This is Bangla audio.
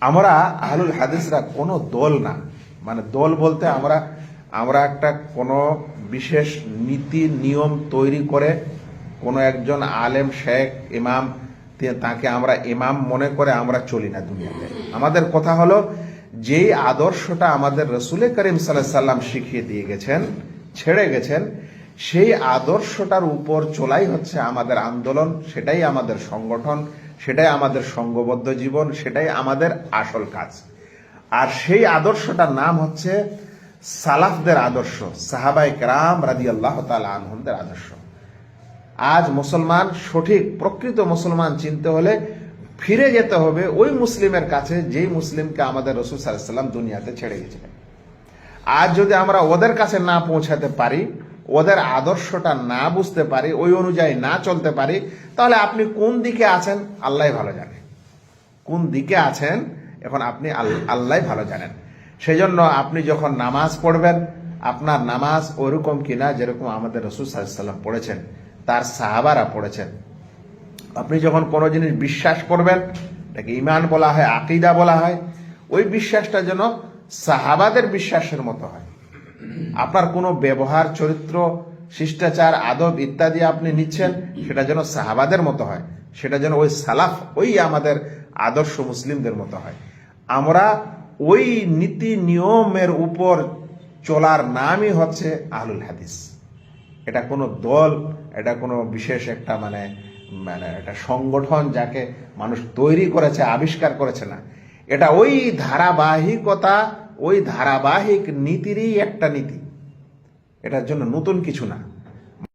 আমরা আহলুল হাদিসরা কোনো দল না, মানে দল বলতে আমরা একটা কোনো বিশেষ নীতি নিয়ম তৈরি করে কোনো একজন আলেম শেখ ইমাম তাকে আমরা ইমাম মনে করে আমরা চলি না দুনিয়াতে। আমাদের কথা হলো যেই আদর্শটা আমাদের রসুল করিম সাল্লাল্লাহু আলাইহি সাল্লাম শিখিয়ে দিয়ে গেছেন, ছেড়ে গেছেন, সেই আদর্শটার উপর চলাই হচ্ছে আমাদের আন্দোলন, সেটাই আমাদের সংগঠন, সেটাই আমাদের সংঘবদ্ধ জীবন, সেটাই আমাদের আসল কাজ। আর সেই আদর্শটার নাম হচ্ছে সালাফদের আদর্শ, সাহাবায়ে কেরাম রাদিয়াল্লাহু তাআলা আনহুমদের আদর্শ। আজ মুসলমান, সঠিক প্রকৃত মুসলমান চিনতে হলে ফিরে যেতে হবে ওই মুসলিমের কাছে যেই মুসলিমকে আমাদের রাসূল সাল্লাল্লাহু আলাইহি ওয়াসাল্লাম দুনিয়াতে ছেড়ে গেছিলেন। আজ যদি আমরা ওদের কাছে না পৌঁছাতে পারি, ওদের আদর্শটা না বুঝতে পারি, ওই অনুযায়ী না চলতে পারি, তাহলে আপনি কোন দিকে আছেন আল্লাহ ভালো জানে। কোন দিকে আছেন এখন আপনি আল্লাহ ভালো জানেন। সেই জন্য আপনি যখন নামাজ পড়বেন, আপনার নামাজ ওরকম কিনা যেরকম আমাদের রাসূল সাল্লাল্লাহু আলাইহি ওয়াসাল্লাম পড়েছেন, তার সাহাবারা পড়েছেন। আপনি যখন কোনো জিনিস বিশ্বাস করবেন, এটাকে ঈমান বলা হয়, আকীদা বলা হয়, ওই বিশ্বাসটা যেন সাহাবাদের বিশ্বাসের মতো হয়। আপনার কোনো ব্যবহার, চরিত্র, শিষ্টাচার, আদব ইত্যাদি আপনি নিচ্ছেন, সেটা যেন সাহাবাদের মতো হয়, সেটা যেন ওই সালাফ, ওই আমাদের আদর্শ মুসলিমদের মতো হয়। আমরা ওই নীতি নিয়মের উপর চলার নামই হচ্ছে আহলুল হাদিস। এটা কোনো দল, এটা কোনো বিশেষ একটা মানে একটা সংগঠন যাকে মানুষ তৈরি করেছে, আবিষ্কার করেছে না। এটা ওই ধারাবাহিকতা, ওই ধারাবাহিক নীতিরই একটা নীতি। এটার জন্য নতুন কিছু না।